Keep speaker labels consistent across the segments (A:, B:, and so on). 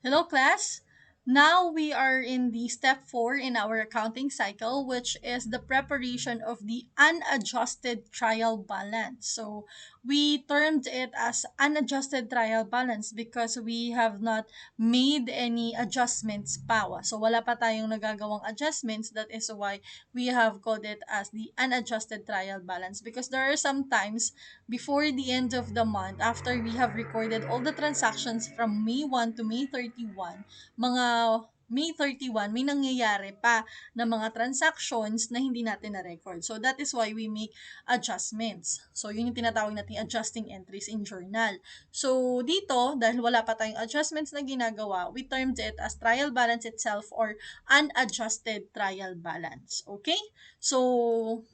A: Hello, class. Now we are in the step 4 in our accounting cycle, which is the preparation of the unadjusted trial balance. So we termed it as unadjusted trial balance because we have not made any adjustments pa. So wala pa tayong nagagawang adjustments. That is why we have called it as the unadjusted trial balance, because there are some times before the end of the month, after we have recorded all the transactions from May 1 to May 31, mga May 31, may nangyayari pa na mga transactions na hindi natin na-record. So, that is why we make adjustments. So, yun yung tinatawag nating adjusting entries in journal. So, dito, dahil wala pa tayong adjustments na ginagawa, we termed it as trial balance itself or unadjusted trial balance. Okay? So,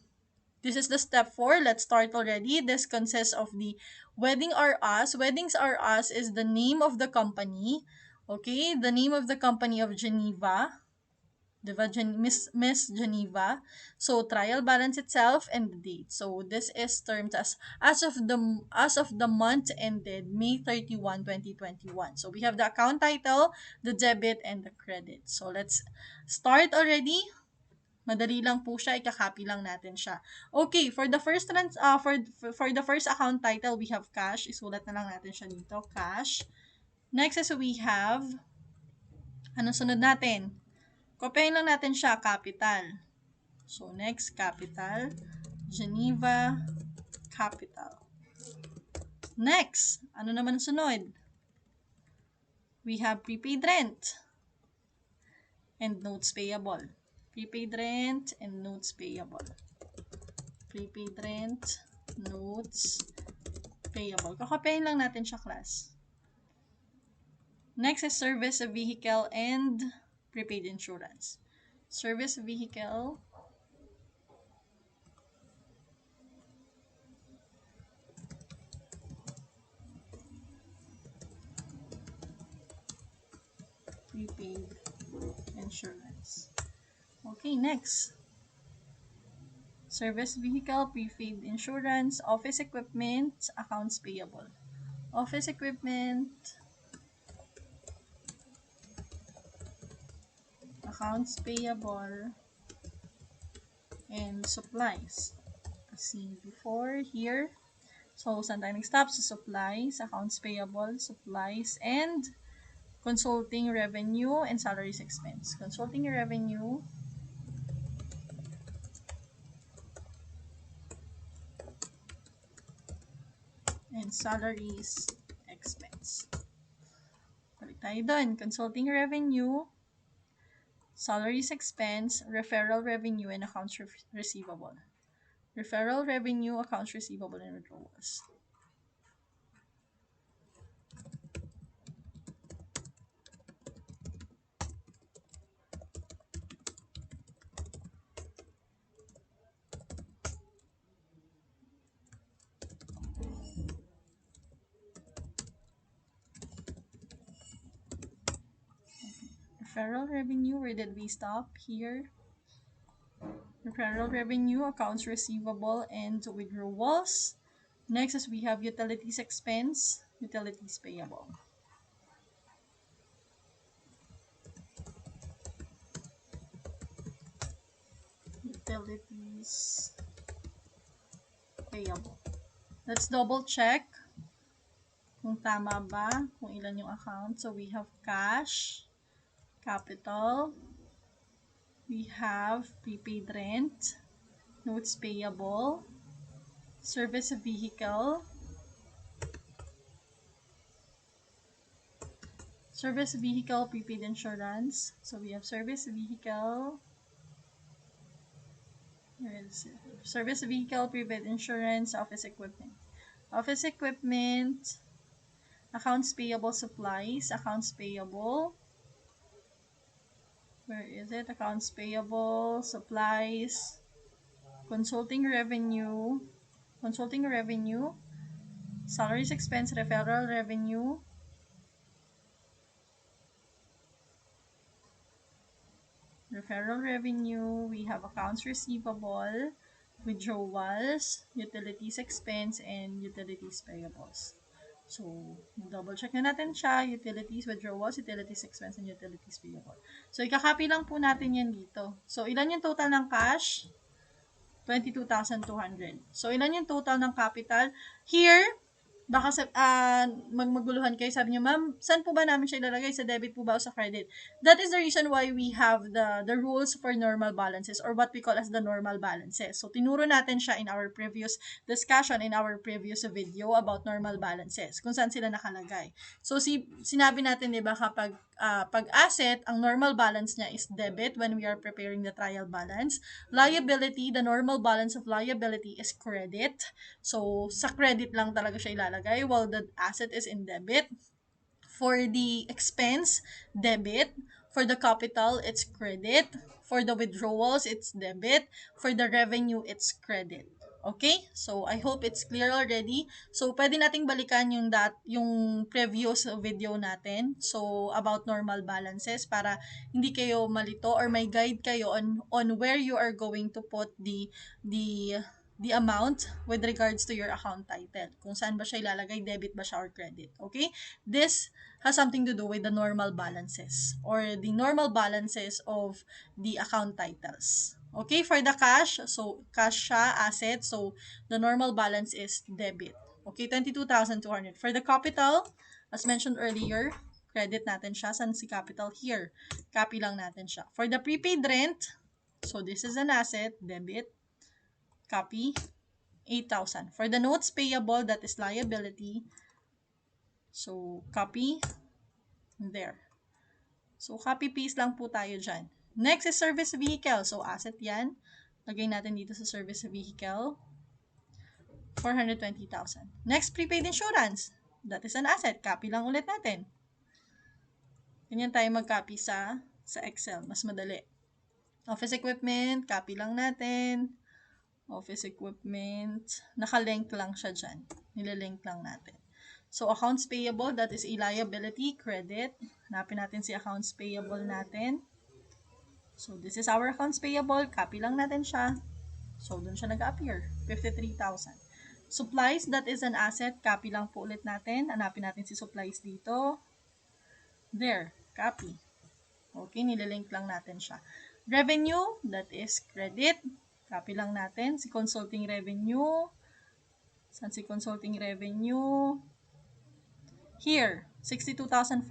A: this is the step 4. Let's start already. This consists of the Wedding Are Us. Weddings Are Us is the name of the company. Okay, the name of the company of Geneva. Diba? Miss Geneva. So, trial balance itself and the date. So, this is termed as of the month ended May 31, 2021. So, we have the account title, the debit, and the credit. So, let's start already. Madali lang po siya, ika-copy lang natin siya. Okay, for the first for the first account title, we have cash. Isulat na lang natin siya dito, cash. Next is we have, anong sunod natin? Kopyahin lang natin siya, capital. So, next, capital. Geneva, capital. Next, ano naman sunod? We have prepaid rent and notes payable. Prepaid rent and notes payable. Prepaid rent, notes payable. Kakopyahin lang natin siya, class. Next is service vehicle and prepaid insurance. Service vehicle, prepaid insurance. Okay, next. Service vehicle, prepaid insurance, office equipment, accounts payable. Office equipment, accounts payable, and supplies. As seen before here. So, saan tayo nag-stop? Sa supplies, accounts payable, supplies, and consulting revenue and salaries expense. Consulting revenue, and salaries expense. Balik tayo doon. Consulting revenue, salaries expense, referral revenue, and accounts receivable. Referral revenue, accounts receivable, and withdrawals. Referral revenue, where did we stop? Here. Referral revenue, accounts receivable, and withdrawals. Next is we have utilities expense, utilities payable. Utilities payable. Let's double check kung tama ba, kung ilan yung account. So, we have cash, capital, we have prepaid rent, notes payable, service vehicle, prepaid insurance. So, we have service vehicle, prepaid insurance, office equipment. Office equipment, accounts payable, supplies, accounts payable. Where is it? Accounts payable, supplies, consulting revenue, salaries expense, referral revenue, we have accounts receivable, withdrawals, utilities expense, and utilities payables. So, double check na natin siya. Utilities, withdrawals, utilities expense, and utilities payable. So, ikakopy lang po natin yan dito. So, ilan yung total ng cash? 22,200. So, ilan yung total ng capital? Here, baka magmaguluhan kayo, sabi niyo, ma'am, saan po ba namin siya ilalagay? Sa debit po ba o sa credit? That is the reason why we have the rules for normal balances or what we call as the normal balances. So, tinuro natin siya in our previous discussion, in our previous video about normal balances, kung saan sila nakalagay. So, sinabi natin, di ba, kapag pag asset, ang normal balance niya is debit when we are preparing the trial balance. Liability, the normal balance of liability is credit. So, sa credit lang talaga siya ilalagay while the asset is in debit. For the expense, debit. For the capital, it's credit. For the withdrawals, it's debit. For the revenue, it's credit. Okay? So, I hope it's clear already. So, pwede nating balikan yung previous video natin. So, about normal balances para hindi kayo malito or may guide kayo on where you are going to put the amount with regards to your account title. Kung saan ba siya ilalagay, debit ba siya or credit. Okay? This has something to do with the normal balances or the normal balances of the account titles. Okay, for the cash, so cash siya, asset, so the normal balance is debit. Okay, 22,200. For the capital, as mentioned earlier, credit natin siya. Saan si capital? Here. Copy lang natin siya. For the prepaid rent, so this is an asset, debit, copy, 8,000. For the notes payable, that is liability, so copy, there. So, copy-paste lang po tayo dyan. Next is service vehicle. So, asset yan. Lagay natin dito sa service vehicle. 420,000. Next, prepaid insurance. That is an asset. Copy lang ulit natin. Ganyan tayo mag-copy sa Excel. Mas madali. Office equipment, copy lang natin. Office equipment, nakalink lang siya dyan. Nililink lang natin. So, accounts payable, that is a liability, credit. Hanapin natin si accounts payable natin. So, this is our accounts payable. Copy lang natin siya. So, dun siya nag-appear. 53,000. Supplies, that is an asset. Copy lang po ulit natin. Hanapin natin si supplies dito. There. Copy. Okay, nililink lang natin siya. Revenue, that is credit. Copy lang natin. Si consulting revenue. Saan si consulting revenue? Here, 62,400.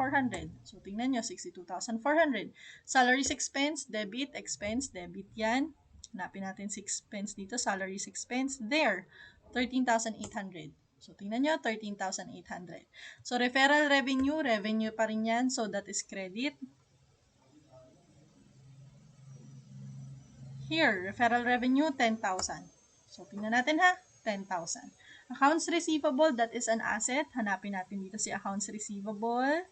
A: So, tingnan nyo, 62,400. Salaries expense, expense, debit yan. Hanapin natin si expense dito, salaries expense. There, 13,800. So, tingnan nyo, 13,800. So, referral revenue, revenue pa rin yan. So, that is credit. Here, referral revenue, 10,000. So, tingnan natin ha, 10,000. Accounts receivable, that is an asset. Hanapin natin dito si accounts receivable.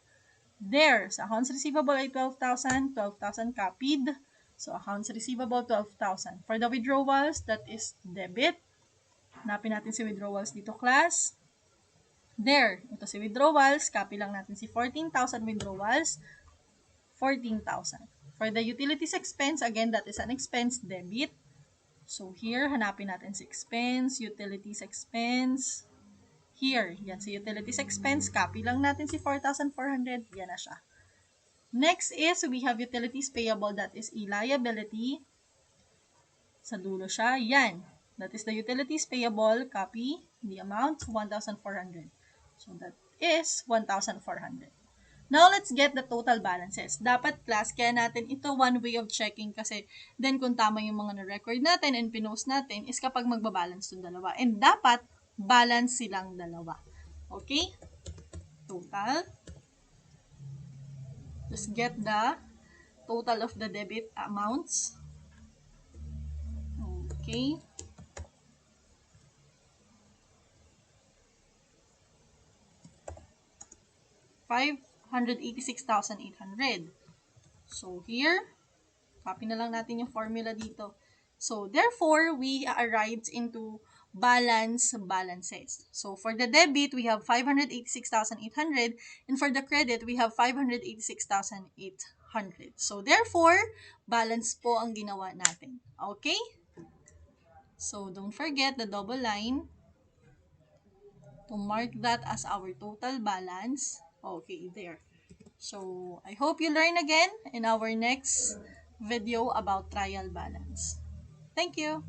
A: There, sa accounts receivable ay 12,000. 12,000 copied. So, accounts receivable, 12,000. For the withdrawals, that is debit. Hanapin natin si withdrawals dito, class. There, ito si withdrawals. Copy lang natin si 14,000 withdrawals. 14,000. For the utilities expense, again, that is an expense, debit. So, here, hanapin natin si expense, utilities expense. Here, yan si utilities expense. Copy lang natin si 4,400. Yan na siya. Next is, we have utilities payable. That is a liability. Sa dulo siya. Yan. That is the utilities payable. Copy the amount, 1,400. So, that is 1,400. Now, let's get the total balances. Dapat class, kaya natin ito one way of checking kasi then kung tama yung mga na-record natin and pinost natin is kapag magbabalance itong dalawa. And dapat balance silang dalawa. Okay? Total. Just get the total of the debit amounts. Okay. $586,800. So, here, copy na lang natin yung formula dito. So, therefore, we arrived into balances. So, for the debit, we have 586,800 and for the credit, we have 586,800. So, therefore, balance po ang ginawa natin. Okay? So, don't forget the double line. to mark that as our total balance. Okay, there. So, I hope you learn again in our next video about trial balance. Thank you.